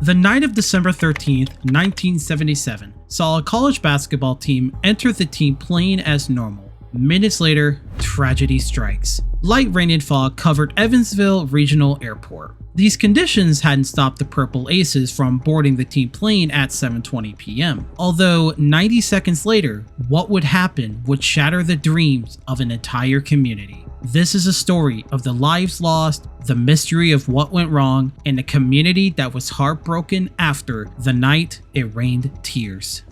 The night of December 13th, 1977, saw a college basketball team enter the team playing as normal. Minutes later, tragedy strikes. Light rain and fog covered Evansville Regional Airport. These conditions hadn't stopped the Purple Aces from boarding the team plane at 7:20 p.m. Although 90 seconds later, what would happen would shatter the dreams of an entire community. This is a story of the lives lost, the mystery of what went wrong, and a community that was heartbroken after the night it rained tears.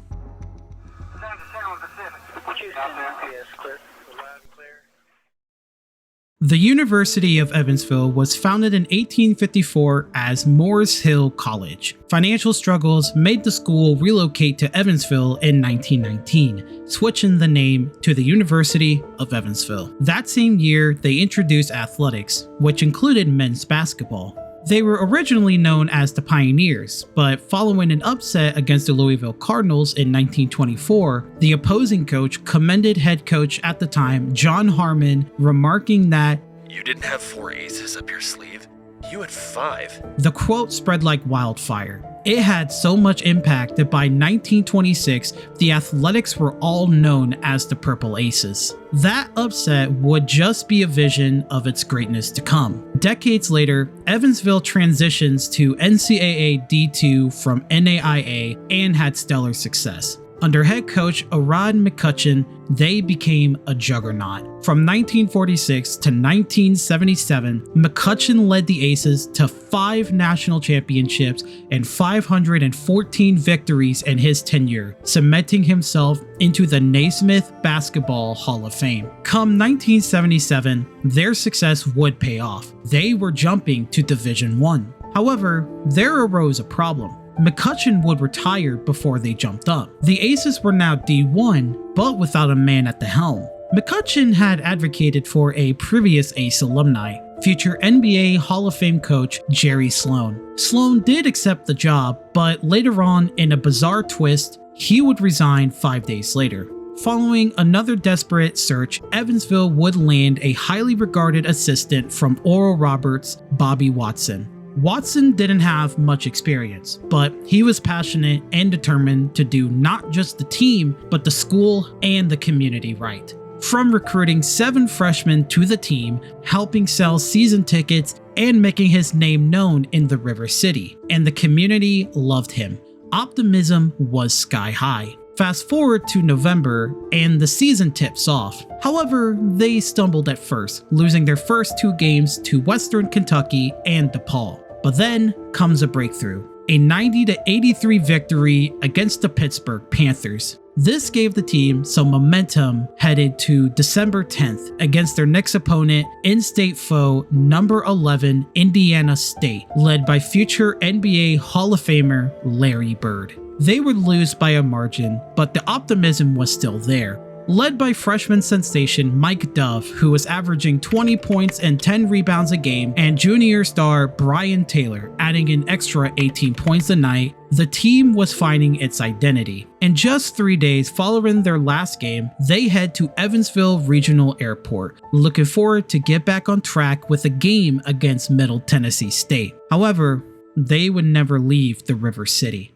The University of Evansville was founded in 1854 as Moores Hill College. Financial struggles made the school relocate to Evansville in 1919, switching the name to the University of Evansville. That same year, they introduced athletics, which included men's basketball. They were originally known as the Pioneers, but following an upset against the Louisville Cardinals in 1924, the opposing coach commended head coach at the time, John Harmon, remarking that, "You didn't have 4 aces up your sleeve, you had 5. The quote spread like wildfire. It had so much impact that by 1926, the athletics were all known as the Purple Aces. That upset would just be a vision of its greatness to come. Decades later, Evansville transitions to NCAA D2 from NAIA and had stellar success. Under head coach Arad McCutcheon, they became a juggernaut. From 1946 to 1977, McCutcheon led the Aces to 5 national championships and 514 victories in his tenure, cementing himself into the Naismith Basketball Hall of Fame. Come 1977, their success would pay off. They were jumping to Division I. However, there arose a problem. McCutcheon would retire before they jumped up. The Aces were now D1, but without a man at the helm. McCutcheon had advocated for a previous Ace alumni, future NBA Hall of Fame coach Jerry Sloan. Sloan did accept the job, but later on, in a bizarre twist, he would resign 5 days later. Following another desperate search, Evansville would land a highly regarded assistant from Oral Roberts, Bobby Watson. Watson didn't have much experience, but he was passionate and determined to do not just the team, but the school and the community right. From recruiting 7 freshmen to the team, helping sell season tickets, and making his name known in the River City, and the community loved him. Optimism was sky high. Fast forward to November, and the season tips off. However, they stumbled at first, losing their first 2 games to Western Kentucky and DePaul. But then comes a breakthrough, a 90-83 victory against the Pittsburgh Panthers. This gave the team some momentum headed to December 10th against their next opponent, in-state foe number 11 Indiana State, led by future NBA Hall of Famer Larry Bird. They would lose by a margin, but the optimism was still there. Led by freshman sensation Mike Dove, who was averaging 20 points and 10 rebounds a game, and junior star Brian Taylor, adding an extra 18 points a night, the team was finding its identity. In just 3 days following their last game, they head to Evansville Regional Airport, looking forward to get back on track with a game against Middle Tennessee State. However, they would never leave the River City.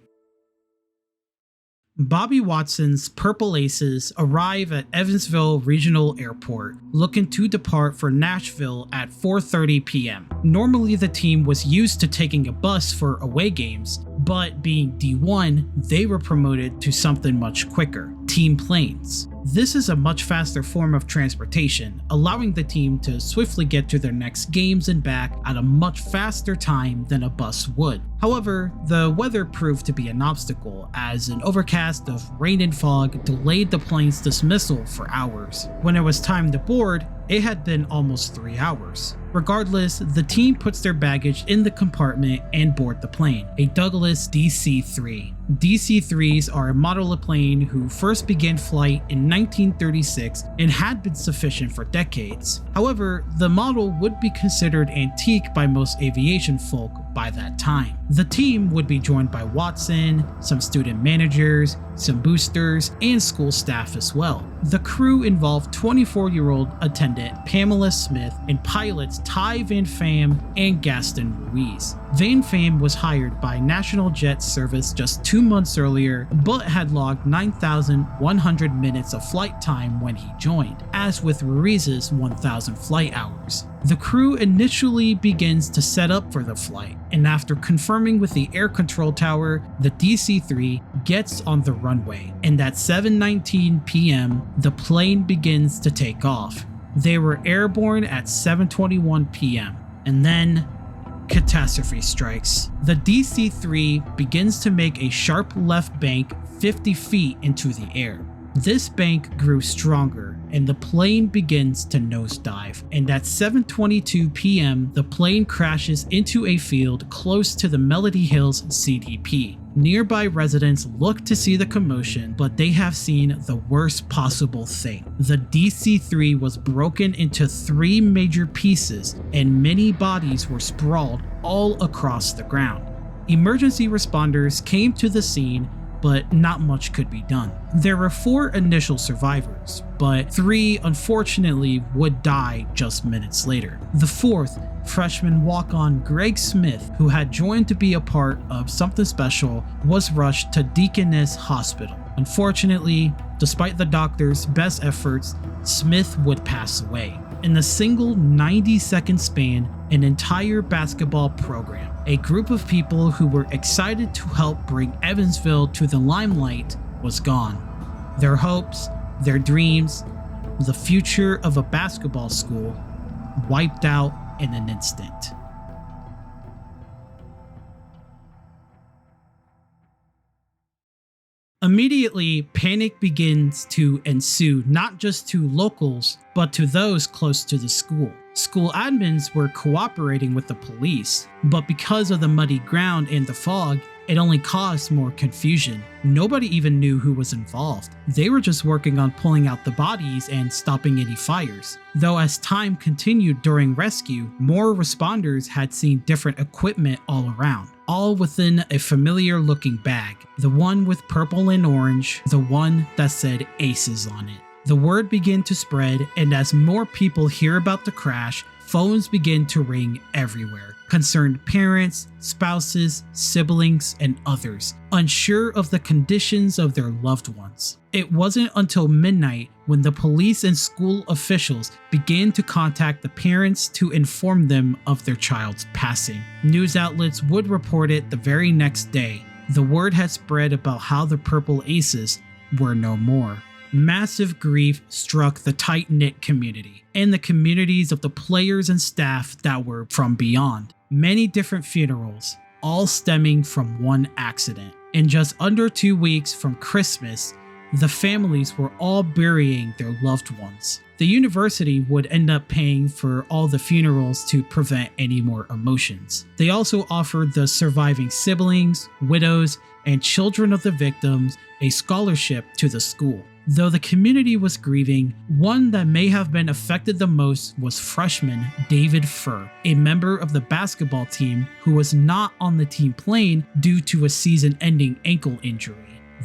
Bobby Watson's Purple Aces arrive at Evansville Regional Airport, looking to depart for Nashville at 4:30 p.m. Normally the team was used to taking a bus for away games, but being D1, they were promoted to something much quicker, team planes. This is a much faster form of transportation, allowing the team to swiftly get to their next games and back at a much faster time than a bus would. However, the weather proved to be an obstacle, as an overcast of rain and fog delayed the plane's dismissal for hours. When it was time to board, it had been almost 3 hours. Regardless, the team puts their baggage in the compartment and board the plane, a Douglas DC-3. DC-3s are a model of plane who first began flight in 1936 and had been sufficient for decades. However, the model would be considered antique by most aviation folk by that time. The team would be joined by Watson, some student managers, some boosters, and school staff as well. The crew involved 24-year-old attendant Pamela Smith and pilots Ty Van Pham and Gaston Ruiz. Van Pham was hired by National Jet Service just 2 months earlier, but had logged 9,100 minutes of flight time when he joined, as with Ruiz's 1,000 flight hours. The crew initially begins to set up for the flight, and after confirming with the air control tower, the DC-3 gets on the runway, and at 7:19 p.m., the plane begins to take off. They were airborne at 7:21 p.m., and then catastrophe strikes. The DC-3 begins to make a sharp left bank 50 feet into the air. This bank grew stronger, and the plane begins to nosedive, and at 7:22 p.m. the plane crashes into a field close to the Melody Hills CDP. Nearby residents look to see the commotion, but they have seen the worst possible thing. The DC-3 was broken into 3 major pieces, and many bodies were sprawled all across the ground. Emergency responders came to the scene, but not much could be done. There were 4 initial survivors, but 3 unfortunately would die just minutes later. The 4th, freshman walk-on Greg Smith, who had joined to be a part of something special, was rushed to Deaconess Hospital. Unfortunately, despite the doctor's best efforts, Smith would pass away. In a single 90-second span, an entire basketball program, a group of people who were excited to help bring Evansville to the limelight, was gone. Their hopes, their dreams, the future of a basketball school, wiped out in an instant. Immediately, panic begins to ensue, not just to locals, but to those close to the school. School admins were cooperating with the police, but because of the muddy ground and the fog, it only caused more confusion. Nobody even knew who was involved. They were just working on pulling out the bodies and stopping any fires. Though as time continued during rescue, more responders had seen different equipment all around, all within a familiar looking bag. The one with purple and orange, the one that said Aces on it. The word began to spread, and as more people hear about the crash, phones begin to ring everywhere. Concerned parents, spouses, siblings, and others, unsure of the conditions of their loved ones. It wasn't until midnight when the police and school officials began to contact the parents to inform them of their child's passing. News outlets would report it the very next day. The word had spread about how the Purple Aces were no more. Massive grief struck the tight-knit community and the communities of the players and staff that were from beyond. Many different funerals, all stemming from one accident. In just under 2 weeks from Christmas, the families were all burying their loved ones. The university would end up paying for all the funerals to prevent any more emotions. They also offered the surviving siblings, widows, and children of the victims a scholarship to the school. Though the community was grieving, one that may have been affected the most was freshman David Furr, a member of the basketball team who was not on the team plane due to a season-ending ankle injury.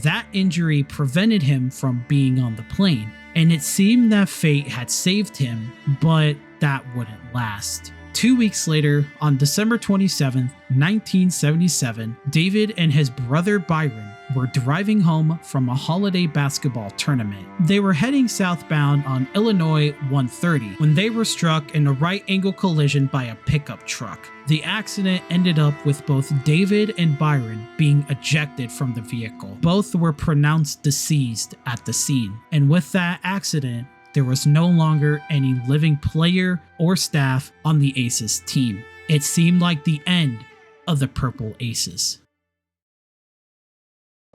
That injury prevented him from being on the plane, and it seemed that fate had saved him, but that wouldn't last. 2 weeks later, on December 27, 1977, David and his brother Byron were driving home from a holiday basketball tournament. They were heading southbound on Illinois 130 when they were struck in a right-angle collision by a pickup truck. The accident ended up with both David and Byron being ejected from the vehicle. Both were pronounced deceased at the scene, and with that accident, there was no longer any living player or staff on the Aces team. It seemed like the end of the Purple Aces.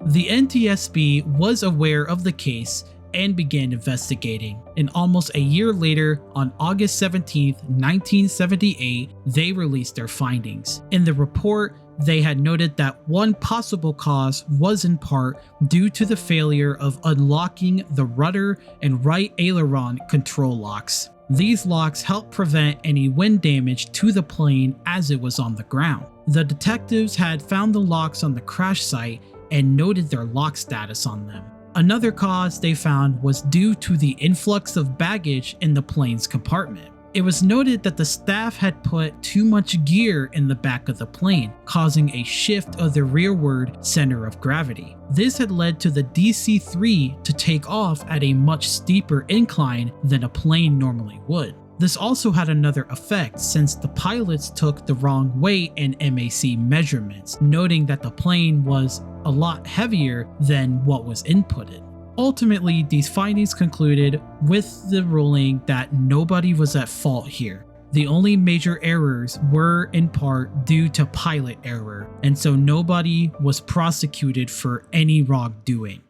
The NTSB was aware of the case and began investigating, and almost a year later, on August 17, 1978, they released their findings. In the report, They had noted that one possible cause was in part due to the failure of unlocking the rudder and right aileron control locks. These locks helped prevent any wind damage to the plane as it was on the ground. The detectives had found the locks on the crash site and noted their lock status on them. Another cause they found was due to the influx of baggage in the plane's compartment. It was noted that the staff had put too much gear in the back of the plane, causing a shift of the rearward center of gravity. This had led to the DC-3 to take off at a much steeper incline than a plane normally would. This also had another effect since the pilots took the wrong weight and MAC measurements, noting that the plane was a lot heavier than what was inputted. Ultimately, these findings concluded with the ruling that nobody was at fault here. The only major errors were in part due to pilot error, and so nobody was prosecuted for any wrongdoing.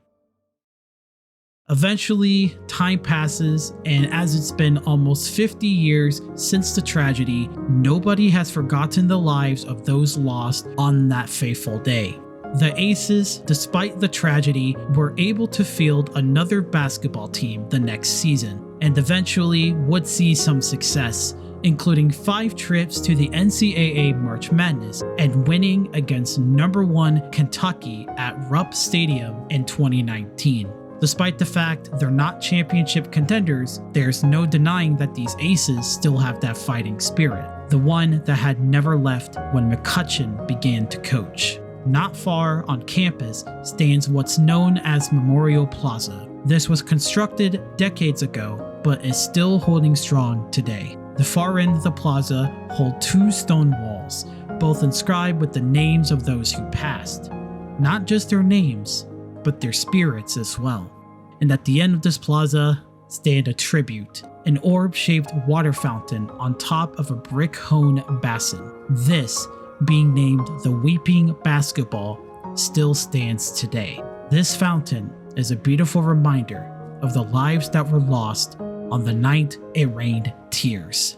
Eventually, time passes, and as it's been almost 50 years since the tragedy, nobody has forgotten the lives of those lost on that fateful day. The Aces, despite the tragedy, were able to field another basketball team the next season, and eventually would see some success, including 5 trips to the NCAA March Madness and winning against number 1 Kentucky at Rupp Stadium in 2019. Despite the fact they're not championship contenders, there's no denying that these Aces still have that fighting spirit, the one that had never left when McCutcheon began to coach. Not far on campus stands what's known as Memorial Plaza. This was constructed decades ago, but is still holding strong today. The far end of the plaza hold 2 stone walls, both inscribed with the names of those who passed. Not just their names, but their spirits as well. And at the end of this plaza stand a tribute, an orb-shaped water fountain on top of a brick-hewn basin. This, being named the Weeping Basketball, still stands today. This fountain is a beautiful reminder of the lives that were lost on the night it rained tears.